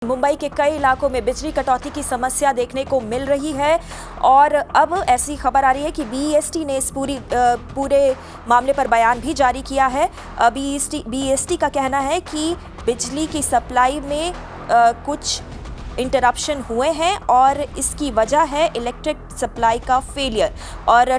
मुंबई के कई इलाकों में बिजली कटौती की समस्या देखने को मिल रही है और अब ऐसी खबर आ रही है कि बीईएसटी ने इस पूरे मामले पर बयान भी जारी किया है। बीईएसटी का कहना है कि बिजली की सप्लाई में कुछ इंटरप्शन हुए हैं और इसकी वजह है इलेक्ट्रिक सप्लाई का फेलियर और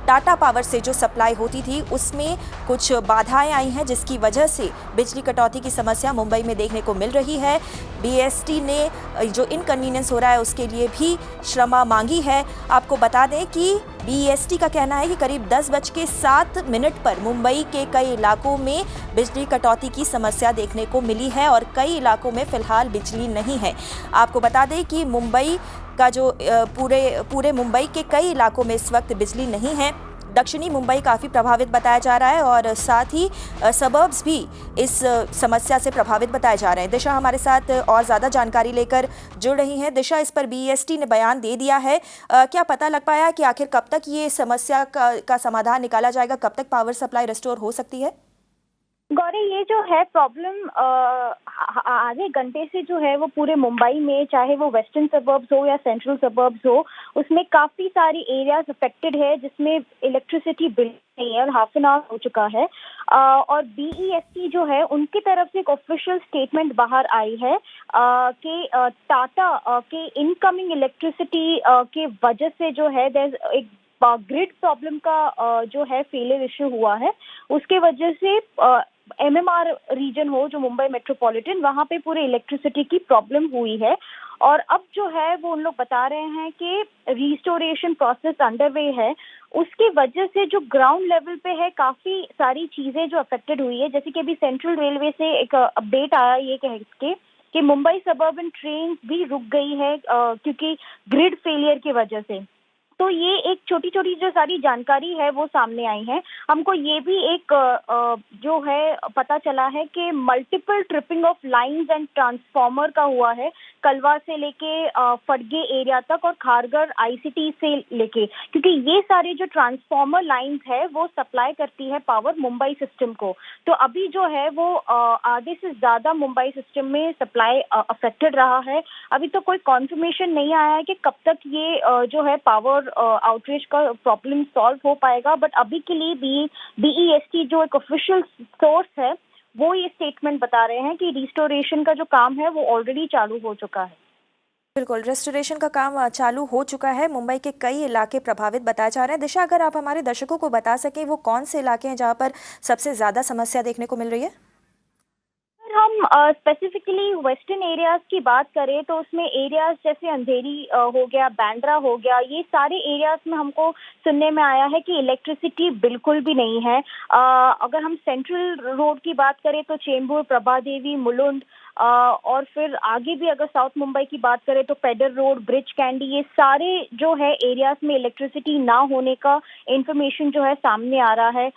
टाटा पावर से जो सप्लाई होती थी उसमें कुछ बाधाएं आई हैं, जिसकी वजह से बिजली कटौती की समस्या मुंबई में देखने को मिल रही है। बीईएसटी ने जो इनकन्वीनियंस हो रहा है उसके लिए भी क्षमा मांगी है। आपको बता दें कि बीईएसटी का कहना है कि करीब 10:07 पर मुंबई के कई इलाकों में बिजली कटौती की समस्या देखने को मिली है और कई इलाकों में फिलहाल बिजली नहीं है। आपको बता दें कि मुंबई का जो पूरे मुंबई के कई इलाकों में इस वक्त बिजली नहीं है। दक्षिणी मुंबई काफ़ी प्रभावित बताया जा रहा है और साथ ही सबर्ब्स भी इस समस्या से प्रभावित बताए जा रहे हैं। दिशा हमारे साथ और ज़्यादा जानकारी लेकर जुड़ रही हैं। दिशा, इस पर बीईएसटी ने बयान दे दिया है, क्या पता लग पाया कि आखिर कब तक ये समस्या का समाधान निकाला जाएगा, कब तक पावर सप्लाई रिस्टोर हो सकती है? गौरी, ये जो है प्रॉब्लम आधे घंटे से जो है वो पूरे मुंबई में, चाहे वो वेस्टर्न सबर्ब्स हो या सेंट्रल सबर्ब्स हो, उसमें काफी सारी एरियाज अफेक्टेड है जिसमें इलेक्ट्रिसिटी बिल नहीं है और हाफ एन आवर हो चुका है। और बीईएसटी जो है उनकी तरफ से एक ऑफिशियल स्टेटमेंट बाहर आई है कि टाटा के इनकमिंग इलेक्ट्रिसिटी के वजह से जो है एक ग्रिड प्रॉब्लम का जो है फेलियर इश्यू हुआ है। उसके वजह से एमएमआर रीजन हो जो मुंबई मेट्रोपॉलिटन, वहां पे पूरे इलेक्ट्रिसिटी की प्रॉब्लम हुई है और अब जो है वो उन लोग बता रहे हैं कि रिस्टोरेशन प्रोसेस अंडरवे है। उसकी वजह से जो ग्राउंड लेवल पे है काफी सारी चीजें जो अफेक्टेड हुई है, जैसे कि अभी सेंट्रल रेलवे से एक अपडेट आया ये कह के कि मुंबई सबर्बन ट्रेन भी रुक गई है क्योंकि ग्रिड फेलियर की वजह से। तो ये एक छोटी छोटी जो सारी जानकारी है वो सामने आई है। हमको ये भी एक जो है पता चला है कि multiple tripping of lines and transformer का हुआ है, कलवा से लेके फड़गे एरिया तक और खारगर आईसीटी से लेके, क्योंकि ये सारे जो ट्रांसफार्मर लाइंस है वो सप्लाई करती है पावर मुंबई सिस्टम को। तो अभी जो है वो आधे से ज्यादा मुंबई सिस्टम में सप्लाई अफेक्टेड रहा है। अभी तो कोई कॉन्फर्मेशन नहीं आया है कि कब तक ये जो है पावर आउटरीच का प्रॉब्लम सॉल्व हो पाएगा, बट अभी के लिए बीईएसटी जो एक ऑफिशियल सोर्स है वो ये स्टेटमेंट बता रहे हैं कि रिस्टोरेशन का जो काम है वो ऑलरेडी चालू हो चुका है। बिल्कुल, रेस्टोरेशन का काम चालू हो चुका है। मुंबई के कई इलाके प्रभावित बताए जा रहे हैं। दिशा, अगर आप हमारे दर्शकों को बता सकें वो कौन से इलाके हैं जहां पर सबसे ज्यादा समस्या देखने को मिल रही है? हम स्पेसिफिकली वेस्टर्न एरियाज की बात करें तो उसमें एरियाज जैसे अंधेरी हो गया, बांद्रा हो गया, ये सारे एरियाज में हमको सुनने में आया है कि इलेक्ट्रिसिटी बिल्कुल भी नहीं है। अगर हम सेंट्रल रोड की बात करें तो चेंबूर, प्रभा देवी, मुलुंड और फिर आगे भी अगर साउथ मुंबई की बात करें तो पेडर रोड, ब्रिज कैंडी, ये सारे जो है एरियाज में इलेक्ट्रिसिटी ना होने का इंफॉर्मेशन जो है सामने आ रहा है।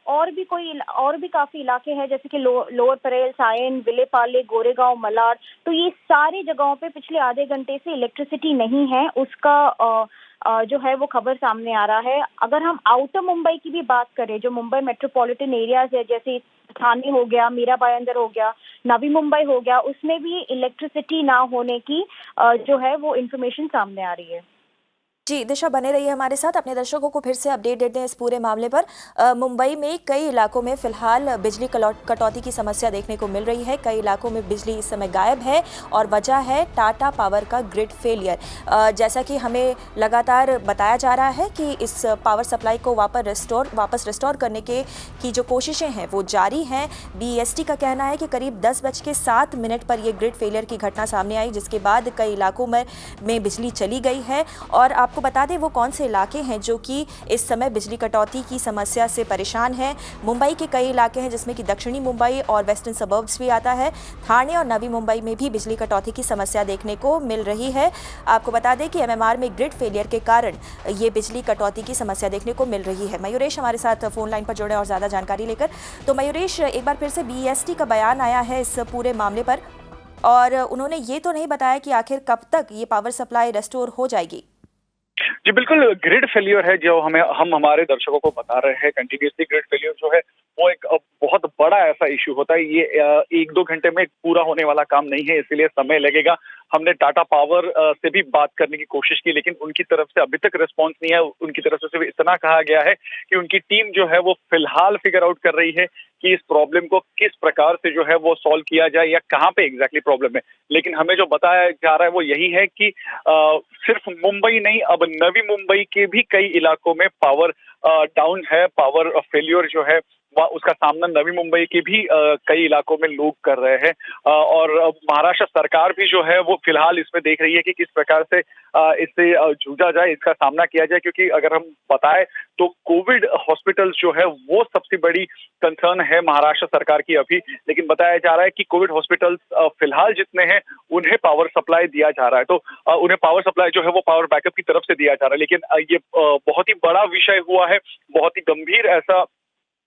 और भी काफी इलाके हैं जैसे कि लोअर परेल, सायन, विलेपाले, गोरेगांव, मलाड, तो ये सारी जगहों पे पिछले आधे घंटे से इलेक्ट्रिसिटी नहीं है, उसका जो है वो खबर सामने आ रहा है। अगर हम आउटर मुंबई की भी बात करें, जो मुंबई मेट्रोपॉलिटन एरियाज है जैसे ठाणे हो गया, मीराबाई अंदर हो गया, नवी मुंबई हो गया, उसमें भी इलेक्ट्रिसिटी ना होने की जो है वो इंफॉर्मेशन सामने आ रही है। जी, दिशा बने रही है हमारे साथ। अपने दर्शकों को फिर से अपडेट देते हैं इस पूरे मामले पर। मुंबई में कई इलाकों में फिलहाल बिजली कटौती की समस्या देखने को मिल रही है। कई इलाकों में बिजली इस समय गायब है और वजह है टाटा पावर का ग्रिड फेलियर। जैसा कि हमें लगातार बताया जा रहा है कि इस पावर सप्लाई को वापस रिस्टोर करने की जो कोशिशें हैं वो जारी हैं। बीईएसटी का कहना है कि करीब 10:07 पर यह ग्रिड फेलियर की घटना सामने आई, जिसके बाद कई इलाकों में बिजली चली गई है। और आपको बता दें वो कौन से इलाके हैं जो कि इस समय बिजली कटौती की समस्या से परेशान हैं। मुंबई के कई इलाके हैं जिसमें कि दक्षिणी मुंबई और वेस्टर्न सबर्ब्स भी आता है। ठाणे और नवी मुंबई में भी बिजली कटौती की समस्या देखने को मिल रही है। आपको बता दें कि एमएमआर में ग्रिड फेलियर के कारण ये बिजली कटौती की समस्या देखने को मिल रही है। मयूरेश हमारे साथ फोन लाइन पर जुड़े और ज़्यादा जानकारी लेकर। तो मयूरेश, एक बार फिर से बीईएसटी का बयान आया है इस पूरे मामले पर और उन्होंने ये तो नहीं बताया कि आखिर कब तक ये पावर सप्लाई रेस्टोर हो जाएगी। जी बिल्कुल, ग्रिड फेलियर है जो हम हमारे दर्शकों को बता रहे हैं। कंटिन्यूसली ग्रिड फेलियर जो है वो एक बहुत बड़ा ऐसा इश्यू होता है। ये 1-2 घंटे में पूरा होने वाला काम नहीं है, इसीलिए समय लगेगा। हमने टाटा पावर से भी बात करने की कोशिश की, लेकिन उनकी तरफ से अभी तक रिस्पॉन्स नहीं है। उनकी तरफ से सिर्फ इतना कहा गया है कि उनकी टीम जो है वो फिलहाल फिगर आउट कर रही है कि इस प्रॉब्लम को किस प्रकार से जो है वो सॉल्व किया जाए या कहाँ पे एग्जैक्टली प्रॉब्लम है। लेकिन हमें जो बताया जा रहा है वो यही है कि सिर्फ मुंबई नहीं, अब नवी मुंबई के भी कई इलाकों में पावर डाउन है, पावर फेल्योर जो है उसका सामना नवी मुंबई के भी कई इलाकों में लोग कर रहे हैं। और महाराष्ट्र सरकार भी जो है वो फिलहाल इसमें देख रही है कि किस प्रकार से इससे जूझा जाए, इसका सामना किया जाए। क्योंकि अगर हम बताएं तो कोविड हॉस्पिटल्स जो है वो सबसे बड़ी कंसर्न है महाराष्ट्र सरकार की अभी। लेकिन बताया जा रहा है कि कोविड हॉस्पिटल्स फिलहाल जितने हैं उन्हें पावर सप्लाई दिया जा रहा है, तो उन्हें पावर सप्लाई जो है वो पावर बैकअप की तरफ से दिया जा रहा है। लेकिन ये बहुत ही बड़ा विषय हुआ है, बहुत ही गंभीर ऐसा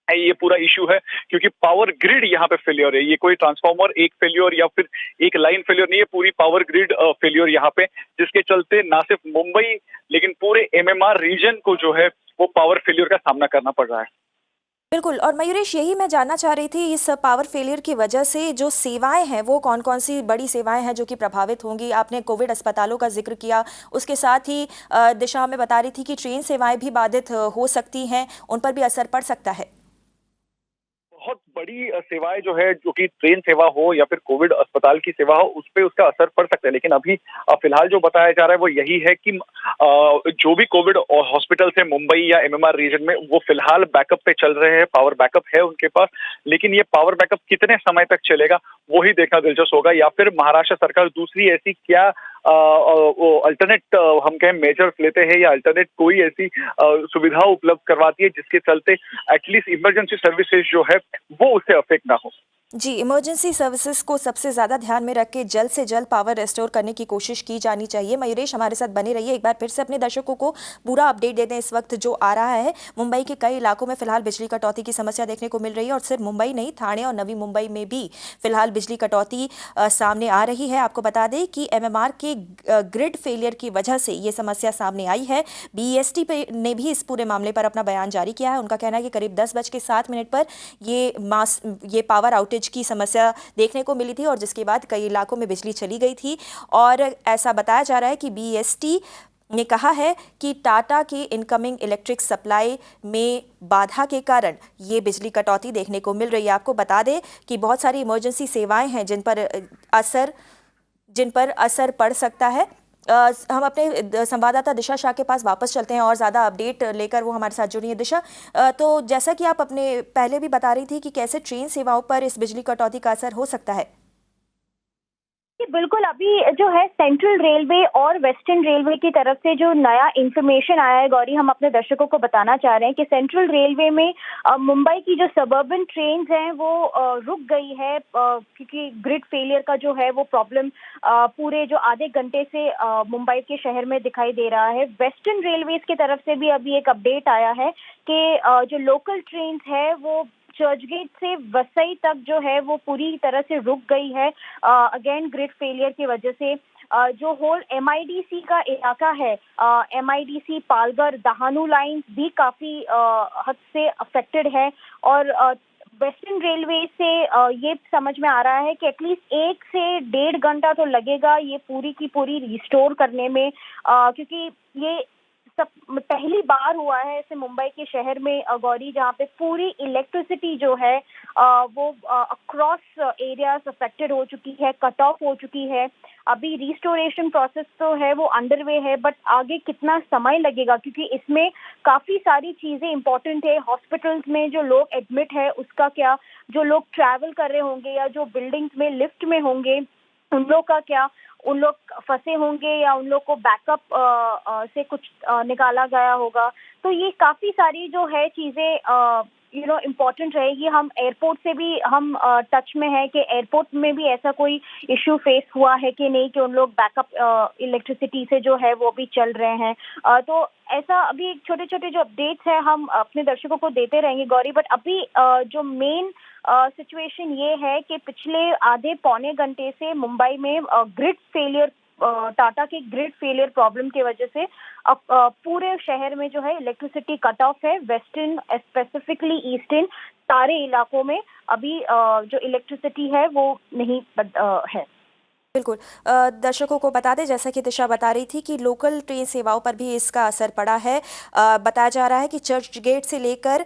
ये पूरा इशू है, क्योंकि पावर ग्रिड यहाँ पे फेलियर है। ये कोई ट्रांसफार्मर एक फेलियर या फिर एक लाइन फेलियर नहीं है, पूरी पावर ग्रिड फेलियर यहाँ पे, जिसके चलते ना सिर्फ मुंबई लेकिन पूरे एमएमआर रीजन को जो है वो पावर फेलियर का सामना करना पड़ रहा है। बिल्कुल। और मयूरेश, यही मैं जानना चाह रही थी, इस पावर फेलियर की वजह से जो सेवाएं हैं वो कौन कौन सी बड़ी सेवाएं हैं जो कि प्रभावित होंगी? आपने कोविड अस्पतालों का जिक्र किया, उसके साथ ही दिशा में बता रही थी कि ट्रेन सेवाएं भी बाधित हो सकती हैं, उन पर भी असर पड़ सकता है। बहुत बड़ी सेवाएं जो है, जो कि ट्रेन सेवा हो या फिर कोविड अस्पताल की सेवा हो, उस पर उसका असर पड़ सकता है। लेकिन अभी फिलहाल जो बताया जा रहा है वो यही है कि जो भी कोविड हॉस्पिटल है मुंबई या एमएमआर रीजन में, वो फिलहाल बैकअप पे चल रहे हैं, पावर बैकअप है उनके पास। लेकिन ये पावर बैकअप कितने समय तक चलेगा वो ही देखना दिलचस्प होगा, या फिर महाराष्ट्र सरकार दूसरी ऐसी क्या अल्टरनेट हम कहें मेजर्स लेते हैं या अल्टरनेट कोई ऐसी सुविधा उपलब्ध करवाती है जिसके चलते एटलीस्ट इमरजेंसी सर्विसेज जो है वो उससे अफेक्ट ना हो। जी, इमरजेंसी सर्विसेज को सबसे ज़्यादा ध्यान में रख के जल्द से जल्द पावर रेस्टोर करने की कोशिश की जानी चाहिए। मयूरेश, हमारे साथ बने रहिए। एक बार फिर से अपने दर्शकों को पूरा अपडेट दे दें इस वक्त जो आ रहा है। मुंबई के कई इलाकों में फिलहाल बिजली कटौती की समस्या देखने को मिल रही है, और सिर्फ मुंबई नहीं, ठाणे और नवी मुंबई में भी फिलहाल बिजली कटौती सामने आ रही है। आपको बता दें कि एमएमआर के ग्रिड फेलियर की वजह से ये समस्या सामने आई है। बीईएसटी ने भी इस पूरे मामले पर अपना बयान जारी किया है। उनका कहना है कि करीब 10:07 पर ये पावर आउटेज की समस्या देखने को मिली थी, और जिसके बाद कई इलाकों में बिजली चली गई थी। और ऐसा बताया जा रहा है कि बीईएसटी ने कहा है कि टाटा के इनकमिंग इलेक्ट्रिक सप्लाई में बाधा के कारण ये बिजली कटौती देखने को मिल रही है। आपको बता दें कि बहुत सारी इमरजेंसी सेवाएं हैं जिन पर असर पड़ सकता है। हम अपने संवाददाता दिशा शाह के पास वापस चलते हैं और ज़्यादा अपडेट लेकर वो हमारे साथ जुड़ी है। दिशा, तो जैसा कि आप अपने पहले भी बता रही थी कि कैसे ट्रेन सेवाओं पर इस बिजली कटौती का असर हो सकता है। बिल्कुल, अभी जो है सेंट्रल रेलवे और वेस्टर्न रेलवे की तरफ से जो नया इंफॉर्मेशन आया है गौरी, हम अपने दर्शकों को बताना चाह रहे हैं कि सेंट्रल रेलवे में मुंबई की जो सबर्बन ट्रेन हैं वो रुक गई है, क्योंकि ग्रिड फेलियर का जो है वो प्रॉब्लम पूरे जो आधे घंटे से मुंबई के शहर में दिखाई दे रहा है। वेस्टर्न रेलवेज की तरफ से भी अभी एक अपडेट आया है कि जो लोकल ट्रेन है वो चर्चगेट से वसई तक जो है वो पूरी तरह से रुक गई है, अगेन ग्रिड फेलियर की वजह से। जो होल एमआईडीसी का इलाका है, एमआईडीसी पालघर दहानू लाइन भी काफी हद से अफेक्टेड है। और वेस्टर्न रेलवे से ये समझ में आ रहा है कि एटलीस्ट 1 से 1.5 घंटा तो लगेगा ये पूरी की पूरी रिस्टोर करने में, क्योंकि ये सब पहली बार हुआ है ऐसे मुंबई के शहर में गौरी, जहाँ पे पूरी इलेक्ट्रिसिटी जो है वो अक्रॉस एरियाज अफेक्टेड हो चुकी है, कट ऑफ हो चुकी है। अभी रिस्टोरेशन प्रोसेस तो है वो अंडरवे है, बट आगे कितना समय लगेगा, क्योंकि इसमें काफ़ी सारी चीज़ें इंपॉर्टेंट है। हॉस्पिटल्स में जो लोग एडमिट है उसका क्या, जो लोग ट्रैवल कर रहे होंगे या जो बिल्डिंग्स में लिफ्ट में होंगे उन लोग का क्या, उन लोग फंसे होंगे या उन लोग को बैकअप से कुछ निकाला गया होगा। तो ये काफ़ी सारी जो है चीज़ें इम्पोर्टेंट रहेगी। हम एयरपोर्ट से भी हम टच में है कि एयरपोर्ट में भी ऐसा कोई इश्यू फेस हुआ है कि नहीं, कि उन लोग बैकअप इलेक्ट्रिसिटी से जो है वो भी चल रहे हैं। तो ऐसा अभी छोटे छोटे जो अपडेट्स हैं हम अपने दर्शकों को देते रहेंगे गौरी, बट अभी जो मेन सिचुएशन ये है कि पिछले आधे पौने घंटे से मुंबई में ग्रिड फेलियर, टाटा के ग्रिड फेलियर प्रॉब्लम की वजह से अब पूरे शहर में जो है इलेक्ट्रिसिटी कट ऑफ है। वेस्टर्न स्पेसिफिकली ईस्टर्न सारे इलाकों में अभी जो इलेक्ट्रिसिटी है वो नहीं है। बिल्कुल। दर्शकों को बता दें, जैसा कि दिशा बता रही थी, कि लोकल ट्रेन सेवाओं पर भी इसका असर पड़ा है। बताया जा रहा है कि चर्च गेट से लेकर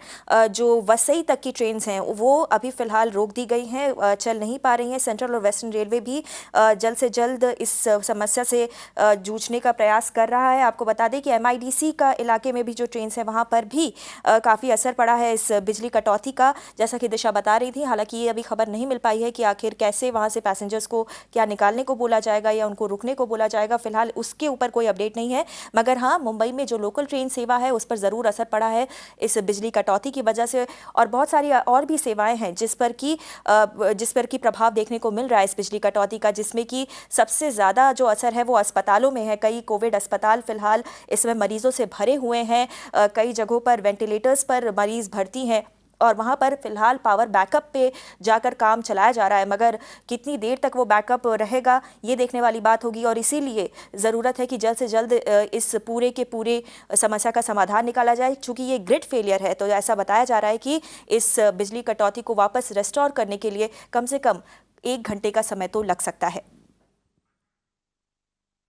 जो वसई तक की ट्रेन्स हैं वो अभी फ़िलहाल रोक दी गई हैं, चल नहीं पा रही हैं। सेंट्रल और वेस्टर्न रेलवे भी जल्द से जल्द इस समस्या से जूझने का प्रयास कर रहा है। आपको बता दें कि MIDC का इलाके में भी जो ट्रेन्स हैं वहाँ पर भी काफ़ी असर पड़ा है इस बिजली कटौती का, जैसा कि दिशा बता रही थी। हालांकि ये अभी खबर नहीं मिल पाई है कि आखिर कैसे वहाँ से पैसेंजर्स को क्या निकालने को बोला जाएगा या उनको रुकने को बोला जाएगा। फिलहाल उसके ऊपर कोई अपडेट नहीं है, मगर हाँ, मुंबई में जो लोकल ट्रेन सेवा है उस पर ज़रूर असर पड़ा है इस बिजली कटौती की वजह से। और बहुत सारी और भी सेवाएं हैं जिस पर की प्रभाव देखने को मिल रहा है इस बिजली कटौती का, जिसमें कि सबसे ज़्यादा जो असर है वो अस्पतालों में है। कई कोविड अस्पताल फिलहाल इसमें मरीजों से भरे हुए हैं, कई जगहों पर वेंटिलेटर्स पर मरीज भर्ती हैं और वहाँ पर फिलहाल पावर बैकअप पे जाकर काम चलाया जा रहा है, मगर कितनी देर तक वो बैकअप रहेगा ये देखने वाली बात होगी। और इसीलिए ज़रूरत है कि जल्द से जल्द इस पूरे के पूरे समस्या का समाधान निकाला जाए। चूँकि ये ग्रिड फेलियर है तो ऐसा बताया जा रहा है कि इस बिजली कटौती को वापस रेस्टोर करने के लिए कम से कम 1 घंटे का समय तो लग सकता है।